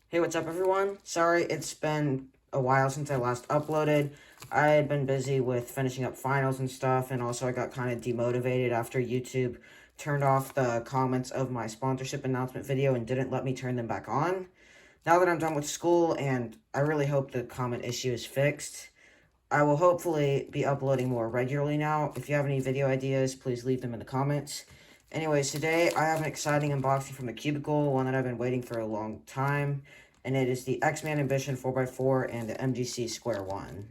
Hey, what's up, everyone? Sorry, it's been a while since I last uploaded. I had been busy with finishing up finals and stuff, and also I got kind of demotivated after YouTube turned off the comments of my sponsorship announcement video and didn't let me turn them back on. Now that I'm done with school, and I really hope the comment issue is fixed, I will hopefully be uploading more regularly now. If you have any video ideas, please leave them in the comments. Anyways, today I have an exciting unboxing from the Cubicle, one that I've been waiting for a long time, and it is the Xman Ambition 4x4 and the MGC Sq1.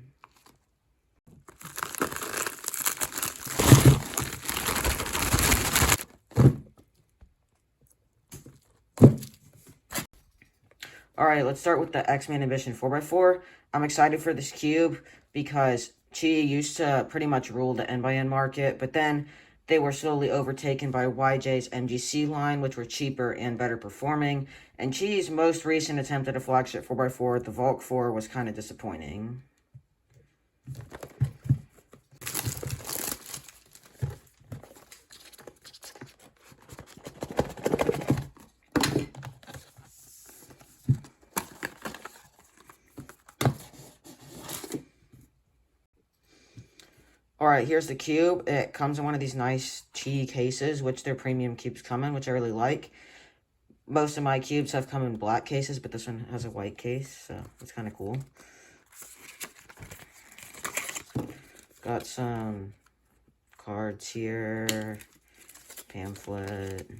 Alright, let's start with the Xman Ambition 4x4. I'm excited for this cube because Qi used to pretty much rule the N-by-N market, but then they were slowly overtaken by YJ's MGC line, which were cheaper and better performing. And Qi's most recent attempt at a flagship 4x4, the Volk 4, was kind of disappointing. Alright, here's the cube. It comes in one of these nice Qi cases, which their premium cubes come in, which I really like. Most of my cubes have come in black cases, but this one has a white case, so it's kind of cool. Got some cards here, pamphlet,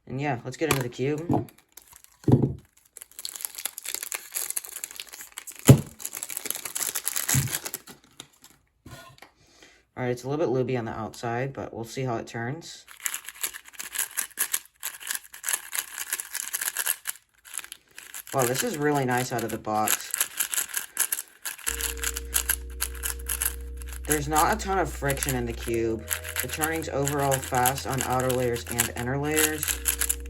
and yeah, let's get into the cube. Alright, it's a little bit looby on the outside, but we'll see how it turns. Wow, this is really nice out of the box. There's not a ton of friction in the cube. The turning's overall fast on outer layers and inner layers.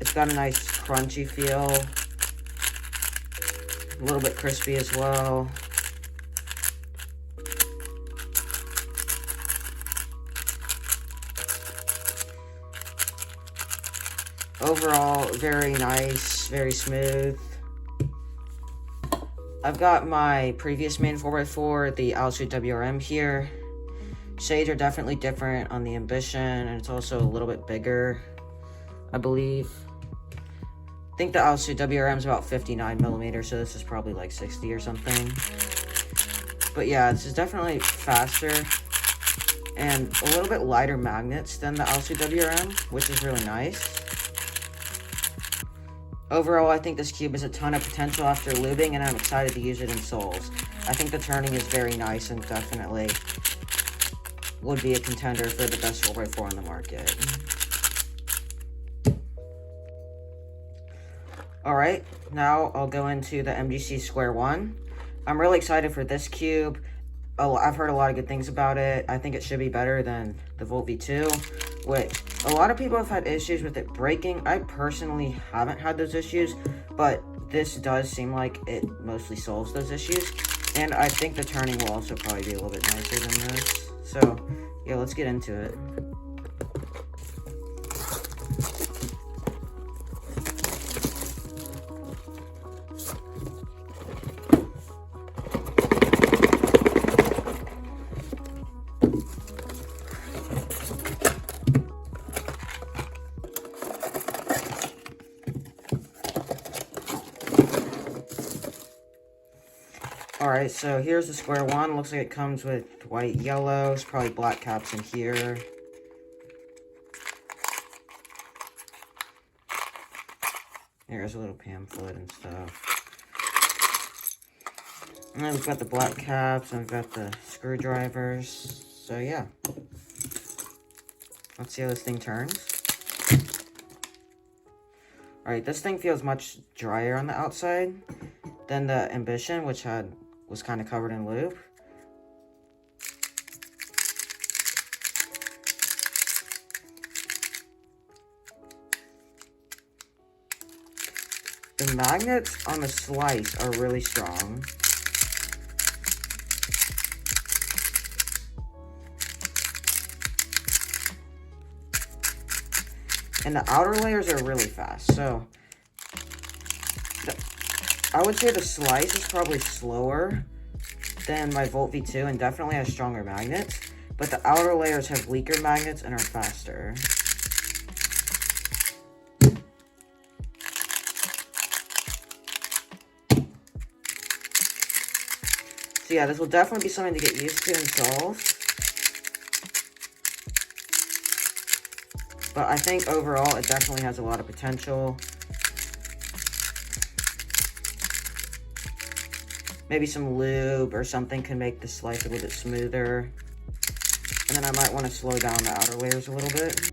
It's got a nice crunchy feel. A little bit crispy as well. Overall, very nice, very smooth. I've got my previous main 4x4, the Altitude WRM here. Shades are definitely different on the Ambition, and it's also a little bit bigger, I believe. I think the Altitude WRM is about 59mm, so this is probably like 60 or something. But yeah, this is definitely faster and a little bit lighter magnets than the Altitude WRM, which is really nice. Overall, I think this cube has a ton of potential after lubing, and I'm excited to use it in soles. I think the turning is very nice and definitely would be a contender for the best 4x4 on the market. Alright, now I'll go into the MGC Sq1. I'm really excited for this cube. I've heard a lot of good things about it. I think it should be better than the Volt V2, which a lot of people have had issues with it breaking. I personally haven't had those issues, but this does seem like it mostly solves those issues. And I think the turning will also probably be a little bit nicer than this. So, yeah, let's get into it. Alright, so here's the Sq1. Looks like it comes with white, yellow. There's probably black caps in here. Here's a little pamphlet and stuff. And then we've got the black caps, and we've got the screwdrivers. So yeah. Let's see how this thing turns. Alright, this thing feels much drier on the outside than the Ambition, which was kind of covered in lube. The magnets on the slice are really strong. And the outer layers are really fast, so I would say the slice is probably slower than my Volt V2 and definitely has stronger magnets, but the outer layers have weaker magnets and are faster. So yeah, this will definitely be something to get used to and solve. But I think overall it definitely has a lot of potential. Maybe some lube or something can make the slice a little bit smoother. And then I might want to slow down the outer layers a little bit.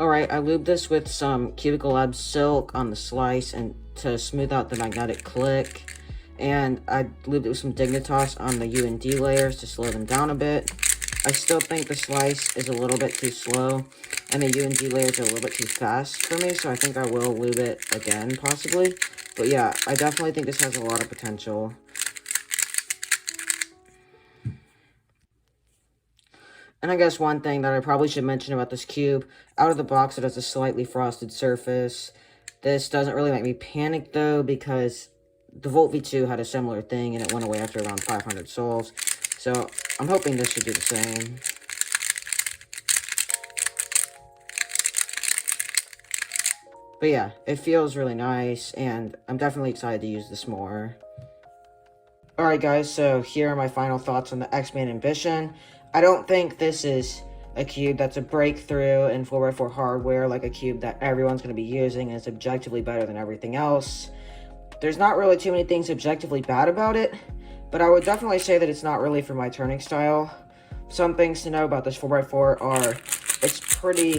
Alright, I lubed this with some Cuticle Lab Silk on the slice and to smooth out the magnetic click. And I lubed it with some Dignitas on the U and D layers to slow them down a bit. I still think the slice is a little bit too slow, and the U and D layers are a little bit too fast for me, so I think I will lube it again, possibly. But yeah, I definitely think this has a lot of potential. And I guess one thing that I probably should mention about this cube, out of the box it has a slightly frosted surface. This doesn't really make me panic though, because the Volt V2 had a similar thing and it went away after around 500 souls. So I'm hoping this should do the same. But yeah, it feels really nice and I'm definitely excited to use this more. Alright guys, so here are my final thoughts on the Xman Ambition. I don't think this is a cube that's a breakthrough in 4x4 hardware, like a cube that everyone's going to be using and is objectively better than everything else. There's not really too many things objectively bad about it, but I would definitely say that it's not really for my turning style. Some things to know about this 4x4 are it's pretty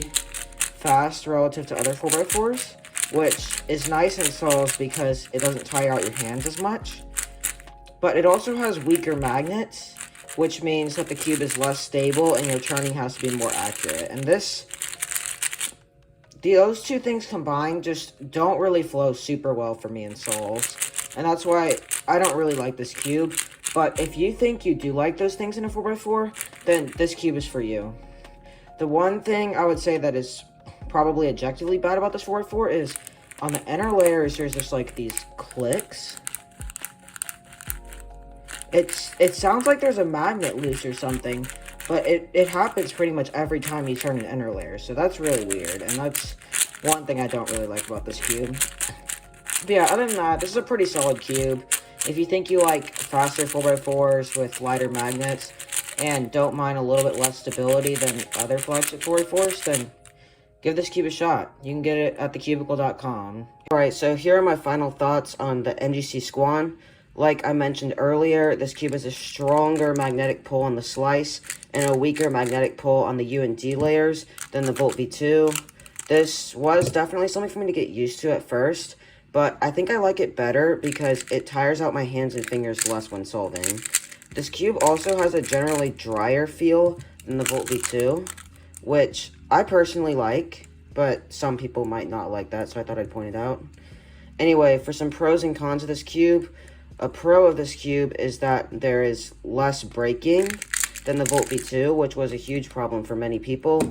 fast relative to other 4x4s, which is nice in solos because it doesn't tire out your hands as much. But it also has weaker magnets, which means that the cube is less stable and your turning has to be more accurate. And those two things combined just don't really flow super well for me in solos. And that's why I don't really like this cube. But if you think you do like those things in a 4x4, then this cube is for you. The one thing I would say that is probably objectively bad about this 4x4 is on the inner layers, there's just like these clicks. It sounds like there's a magnet loose or something, but it happens pretty much every time you turn an inner layer, so that's really weird, and that's one thing I don't really like about this cube. But yeah, other than that, this is a pretty solid cube. If you think you like faster 4x4s with lighter magnets, and don't mind a little bit less stability than other flagship 4x4s, then give this cube a shot. You can get it at thecubicle.com. Alright, so here are my final thoughts on the MGC Sq1. Like I mentioned earlier, this cube has a stronger magnetic pull on the slice and a weaker magnetic pull on the U and D layers than the Volt V2. This was definitely something for me to get used to at first, but I think I like it better because it tires out my hands and fingers less when solving. This cube also has a generally drier feel than the Volt V2, which I personally like, but some people might not like that, so I thought I'd point it out. Anyway, for some pros and cons of this cube, a pro of this cube is that there is less braking than the Volt V2, which was a huge problem for many people.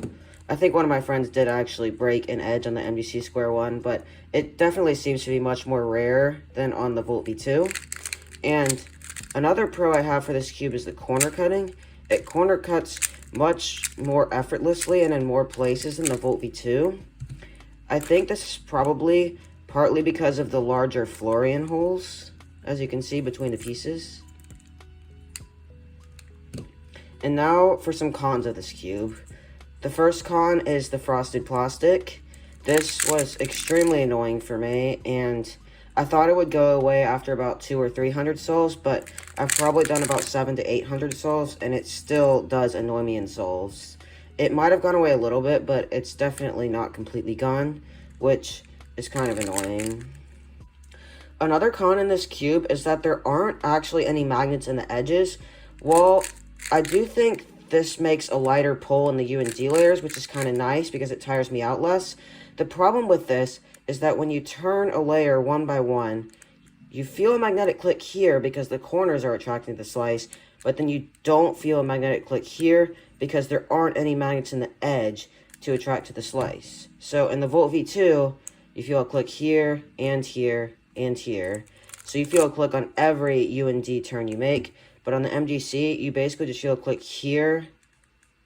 I think one of my friends did actually break an edge on the MGC Sq1, but it definitely seems to be much more rare than on the Volt V2. And another pro I have for this cube is the corner cutting. It corner cuts much more effortlessly and in more places than the Volt V2. I think this is probably partly because of the larger Florian holes, as you can see between the pieces. And now for some cons of this cube. The first con is the frosted plastic. This was extremely annoying for me, and I thought it would go away after about 200 or 300 souls, but I've probably done about 700 to 800 souls, and it still does annoy me in souls. It might have gone away a little bit, but it's definitely not completely gone, which is kind of annoying. Another con in this cube is that there aren't actually any magnets in the edges. While I do think this makes a lighter pull in the U and D layers, which is kind of nice because it tires me out less, the problem with this is that when you turn a layer one by one, you feel a magnetic click here because the corners are attracting the slice, but then you don't feel a magnetic click here because there aren't any magnets in the edge to attract to the slice. So in the Volt V2, you feel a click here and here and here. So you feel a click on every U and D turn you make. But on the MGC, you basically just feel a click here,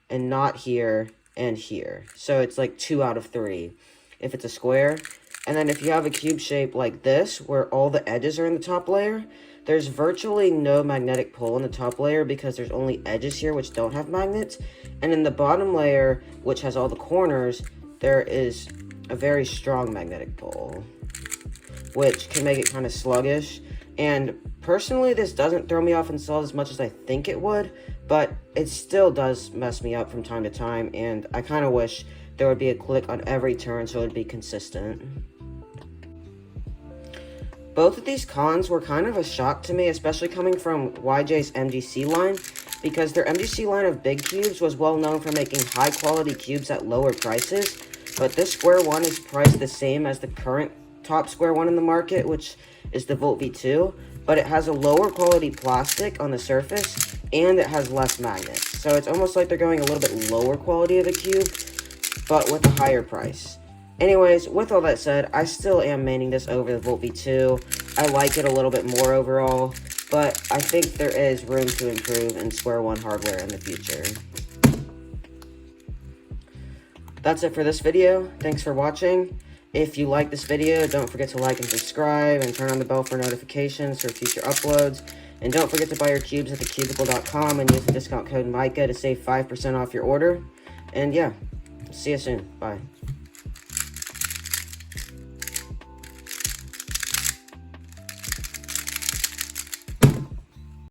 and not here, and here. So it's like 2 out of 3 if it's a square. And then if you have a cube shape like this, where all the edges are in the top layer, there's virtually no magnetic pull in the top layer because there's only edges here which don't have magnets. And in the bottom layer, which has all the corners, there is a very strong magnetic pull, which can make it kind of sluggish. And personally, this doesn't throw me off installs as much as I think it would, but it still does mess me up from time to time, and I kind of wish there would be a click on every turn so it would be consistent. Both of these cons were kind of a shock to me, especially coming from YJ's MGC line, because their MGC line of big cubes was well known for making high quality cubes at lower prices, but this Sq1 is priced the same as the current top Sq1 in the market, which is the Volt V2, but it has a lower quality plastic on the surface, and it has less magnets. So it's almost like they're going a little bit lower quality of a cube, but with a higher price. Anyways, with all that said, I still am maining this over the Volt V2. I like it a little bit more overall, but I think there is room to improve in Sq1 hardware in the future. That's it for this video. Thanks for watching. If you like this video, don't forget to like and subscribe, and turn on the bell for notifications for future uploads. And don't forget to buy your cubes at thecubicle.com and use the discount code MICA to save 5% off your order. And yeah, see you soon. Bye.